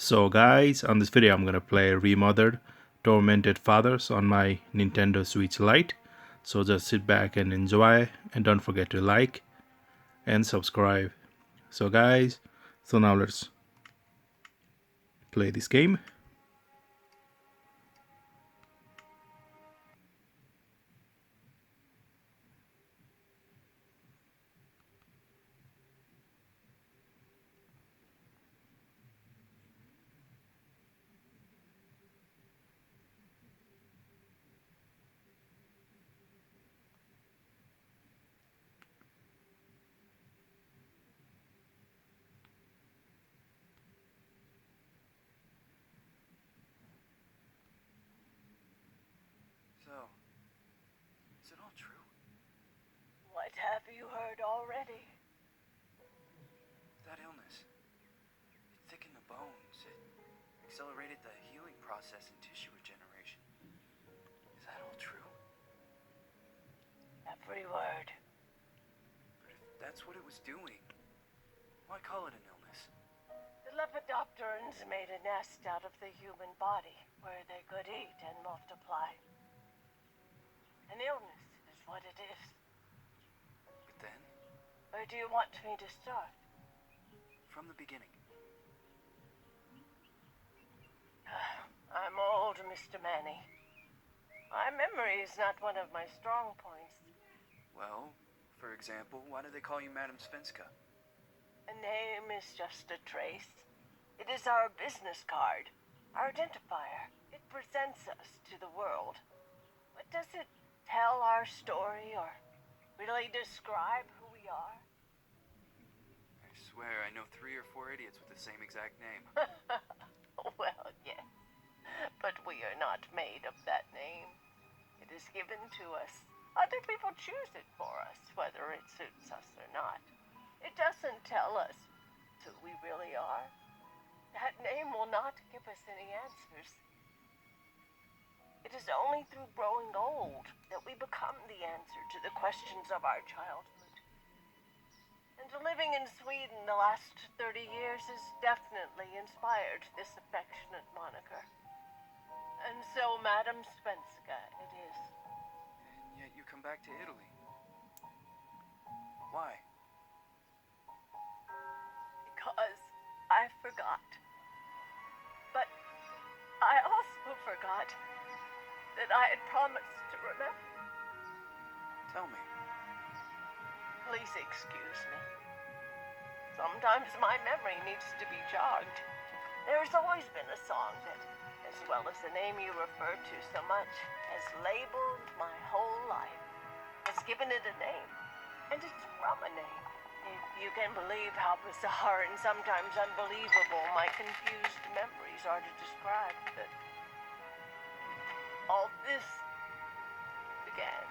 So guys, on this video I'm going to play Remothered Tormented Fathers on my Nintendo Switch Lite. So just sit back and enjoy, and don't forget to like and subscribe. So guys, now let's play this game. So, is it all true? What have you heard already? That illness. It thickened the bones. It accelerated the healing process and tissue regeneration. Is that all true? Every word. But if that's what it was doing, why call it an illness? The Lepidopterans made a nest out of the human body where they could eat and multiply. An illness is what it is. But then, Where do you want me to start? from the beginning. I'm old, Mr. Manny. My memory is not one of my strong points. Well, for example, why do they call you Madame Svenska? A name is just a trace. It is our business card, our identifier. It presents us to the world. But does it tell our story or really describe who we are? I swear I know 3 or 4 idiots with the same exact name. Well, yes. But we are not made of that name. It is given to us. Other people choose it for us, whether it suits us or not. It doesn't tell us who we really are. That name will not give us any answers. It is only through growing old that we become the answer to the questions of our childhood. And living in Sweden the last 30 years has definitely inspired this affectionate moniker. And so, Madam Svenska, it is. And yet you come back to Italy. Why? Because I forgot. But I also forgot that I had promised to remember. Tell me. Please excuse me. Sometimes my memory needs to be jogged. There's always been a song that, as well as the name you refer to so much, has labeled my whole life, has given it a name, and it's from a name. If you can believe how bizarre and sometimes unbelievable my confused memories are to describe that all this began.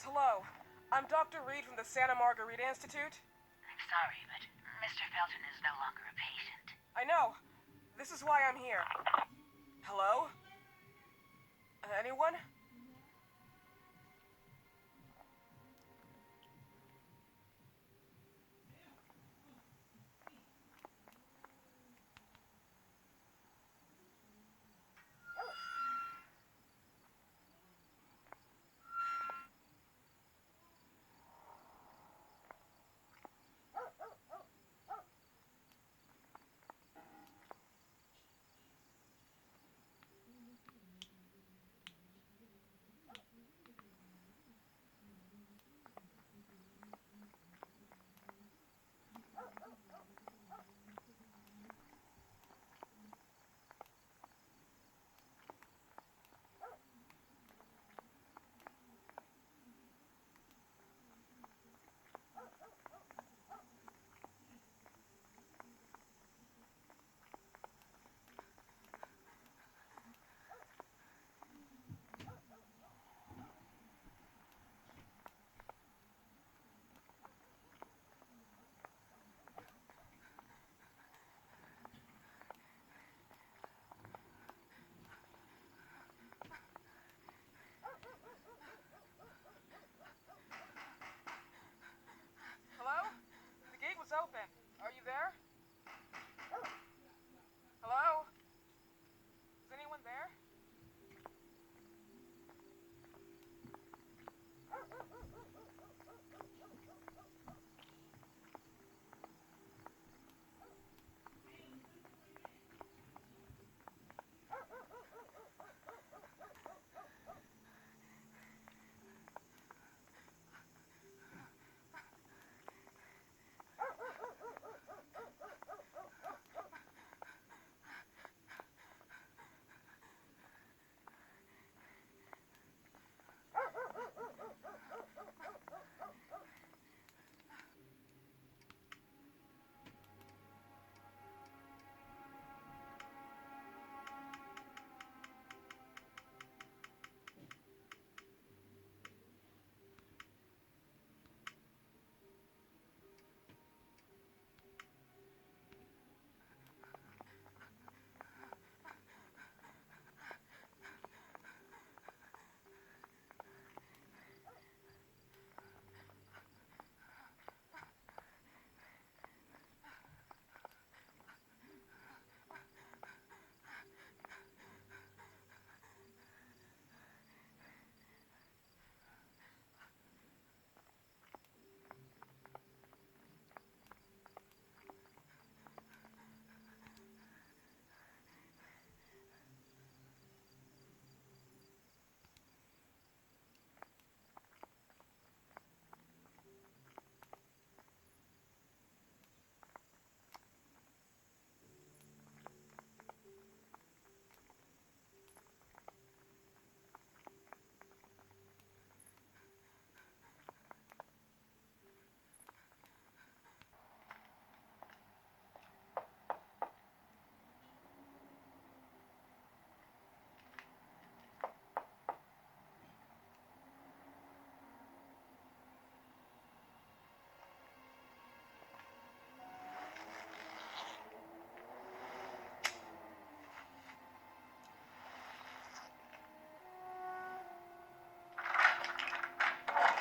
hello. I'm Dr. Reed from the Santa Margarita Institute. I'm sorry, but Mr. Felton is no longer a patient. I know. This is why I'm here. Hello? Anyone? Hello? The gate was open. Are you there? Hello? Is anyone there?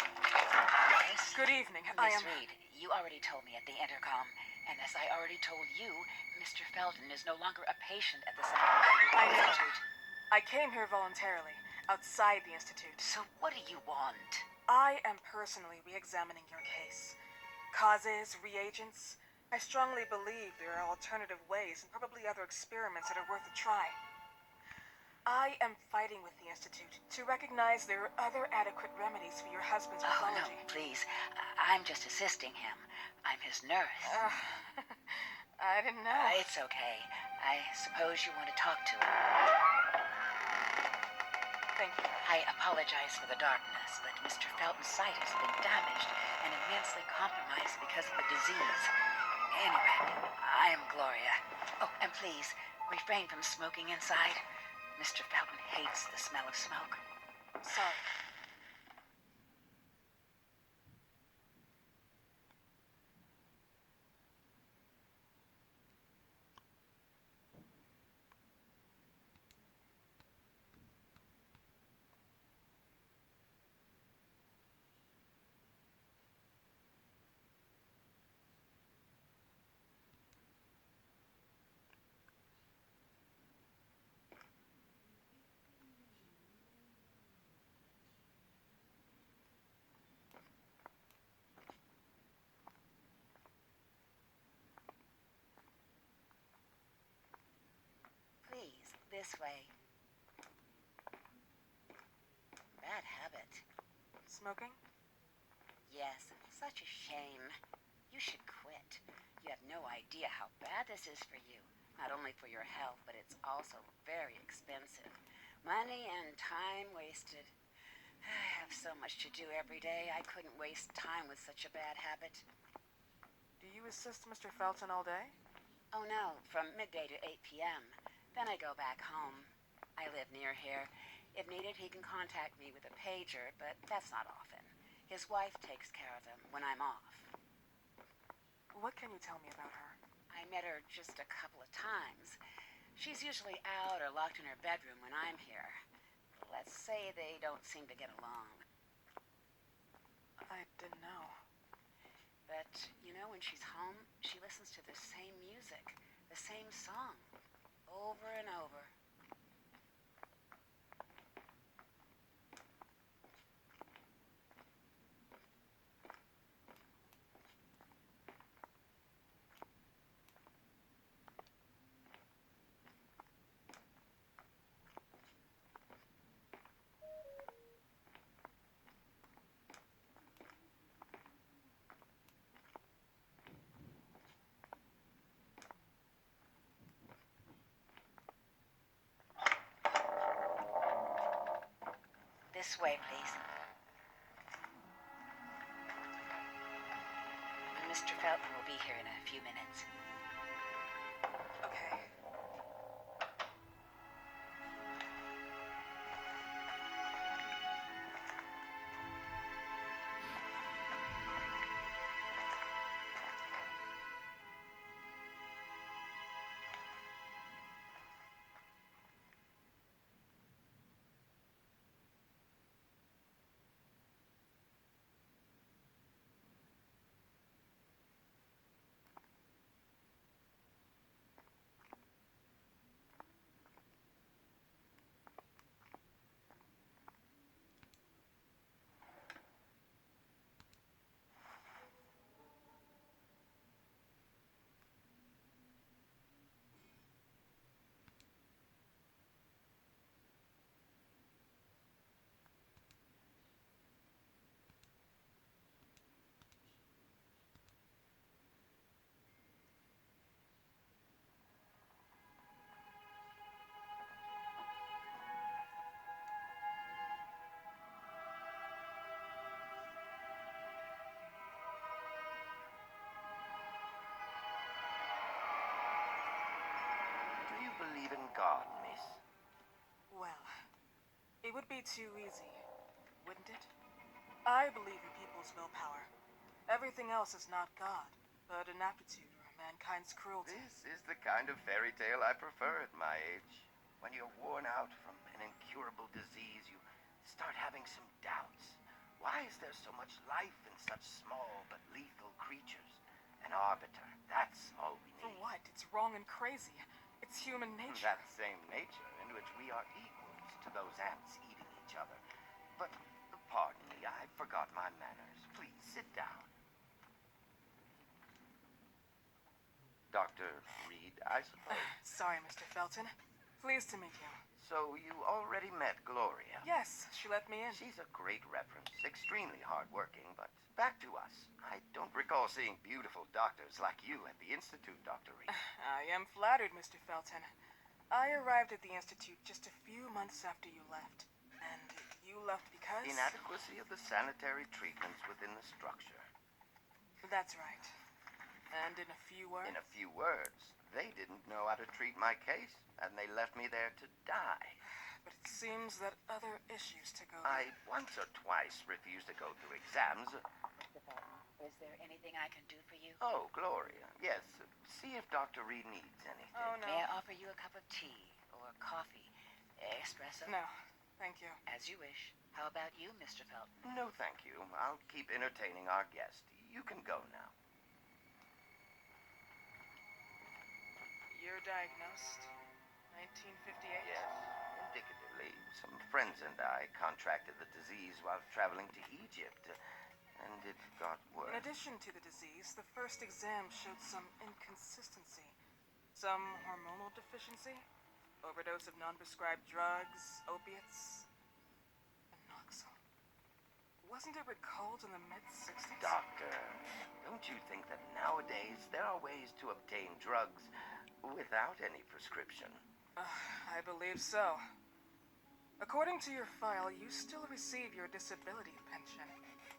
Yes? Good evening. Miss Reed, you already told me at the intercom, and as I already told you, Mr. Felton is no longer a patient at the Santa I Margarita know. Institute. I came here voluntarily, outside the Institute. So what do you want? I am personally re-examining your case. Causes, reagents. I strongly believe there are alternative ways and probably other experiments that are worth a try. I am fighting with the Institute to recognize there are other adequate remedies for your husband's Oh, no, pathology. please. I'm just assisting him. I'm his nurse. I didn't know. It's okay. I suppose you want to talk to him. Thank you. I apologize for the darkness, but Mr. Felton's sight has been damaged and immensely compromised because of the disease. Anyway, I am Gloria. Oh, and please, refrain from smoking inside. Mr. Felton hates the smell of smoke. Sorry. This way. Bad habit. Smoking? Yes, such a shame. You should quit. You have no idea how bad this is for you. Not only for your health, but it's also very expensive. Money and time wasted. I have so much to do every day, I couldn't waste time with such a bad habit. Do you assist Mr. Felton all day? Oh no, from midday to 8 p.m. Then I go back home. I live near here. If needed, he can contact me with a pager, but that's not often. His wife takes care of him when I'm off. What can you tell me about her? I met her just a couple of times. She's usually out or locked in her bedroom when I'm here. Let's say they don't seem to get along. I didn't know. But, you know, when she's home, she listens to the same music, the same song, over and over. This way, please. Mr. Felton will be here in a few minutes. Okay. Do you believe in God, miss? Well, it would be too easy, wouldn't it? I believe in people's willpower. Everything else is not God, but an aptitude for mankind's cruelty. This is the kind of fairy tale I prefer at my age. When you're worn out from an incurable disease, you start having some doubts. Why is there so much life in such small but lethal creatures? An arbiter, that's all we For need. what? It's wrong and crazy. It's human nature. That same nature in which we are equals to those ants eating each other. But, pardon me, I forgot my manners. Please, sit down. Dr. Reed, I suppose. Sorry, Mr. Felton. Pleased to meet you. So you already met Gloria? Yes, she let me in. She's a great reference, extremely hardworking, but back to us. I don't recall seeing beautiful doctors like you at the Institute, Dr. Reed. I am flattered, Mr. Felton. I arrived at the Institute just a few months after you left. And you left because? Inadequacy of the sanitary treatments within the structure. That's right. And in a few words? In a few words, they didn't know how to treat my case, and they left me there to die. But it seems that other issues to go I once or twice refused to go through exams. Mr. Felton, is there anything I can do for you? Oh, Gloria, yes. See if Dr. Reed needs anything. Oh, no. May I offer you a cup of tea or coffee? Espresso? No, thank you. As you wish. How about you, Mr. Felton? No, thank you. I'll keep entertaining our guest. You can go now. You're diagnosed? 1958? Yes, indicatively, some friends and I contracted the disease while traveling to Egypt, and it got worse. In addition to the disease, the first exam showed some inconsistency. Some hormonal deficiency? Overdose of non-prescribed drugs, opiates, and Noxil. Wasn't it recalled in the mid-60s? Doctor, don't you think that nowadays there are ways to obtain drugs without any prescription? I believe so. According to your file, you still receive your disability pension.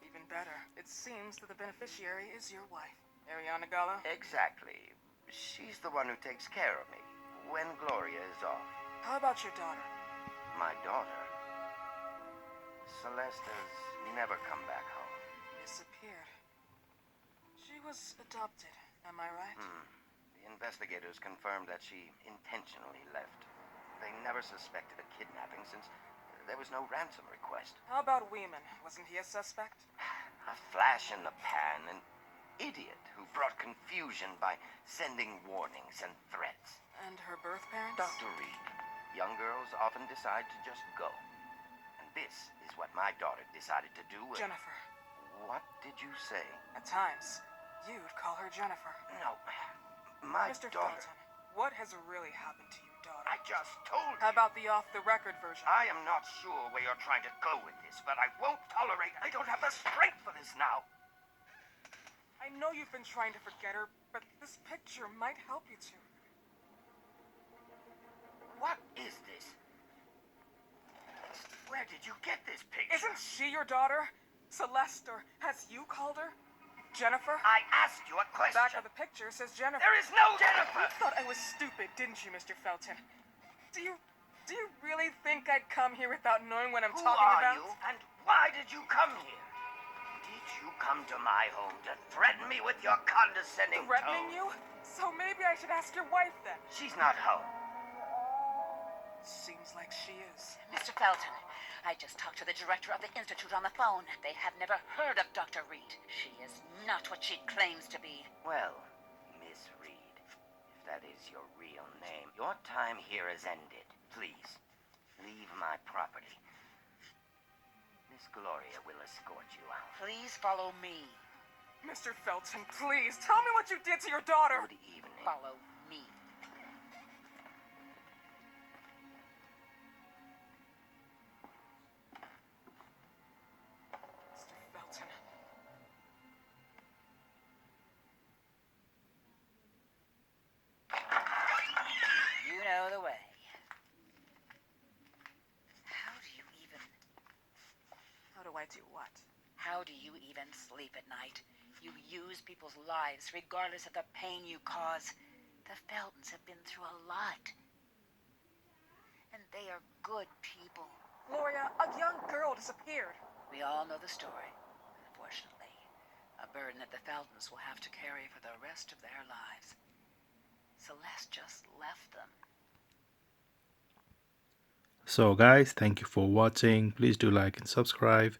Even better, it seems that the beneficiary is your wife, Ariana Gallo. Exactly. She's the one who takes care of me when Gloria is off. How about your daughter? My daughter, Celeste, has never come back home. Disappeared. She was adopted, am I right? The investigators confirmed that she intentionally left. They never suspected a kidnapping since there was no ransom request. How about Weeman? Wasn't he a suspect? A flash in the pan, an idiot who brought confusion by sending warnings and threats. And her birth parents? Dr. Reed, young girls often decide to just go. And this is what my daughter decided to do. Jennifer. What did you say? At times, you'd call her Jennifer. No, my Mr. daughter. Felton, what has really happened to your daughter? I just told How you. about the off-the-record version? I am not sure where you're trying to go with this, but I won't tolerate. I don't have the strength for this now. I know you've been trying to forget her, but this picture might help you to. What is this? Where did you get this picture? Isn't she your daughter? Celeste, or has you called her? Jennifer? I asked you a question. Back of the picture says Jennifer. There is no Jennifer. You thought I was stupid, didn't you, Mr. Felton? Do you really think I'd come here without knowing what I'm Who talking are about? you, and why did you come here? Did you come to my home to threaten me with your condescending Threatening tone? you? So maybe I should ask your wife then. She's not home. Seems like she is. Mr. Felton, I just talked to the director of the Institute on the phone. They have never heard of Dr. Reed. She is not what she claims to be. Well, Miss Reed, if that is your real name, your time here is ended. Please, leave my property. Miss Gloria will escort you out. Please follow me. Mr. Felton, please, tell me what you did to your daughter. Good evening. Follow me. Mr. Felton. You know the way. How do you even... How do I do what? How do you even sleep at night? You use people's lives regardless of the pain you cause. The Feltons have been through a lot. And they are good people. Gloria, a young girl disappeared. We all know the story, unfortunately. A burden that the Feltons will have to carry for the rest of their lives. Celeste just left them. So guys, thank you for watching. Please do like and subscribe.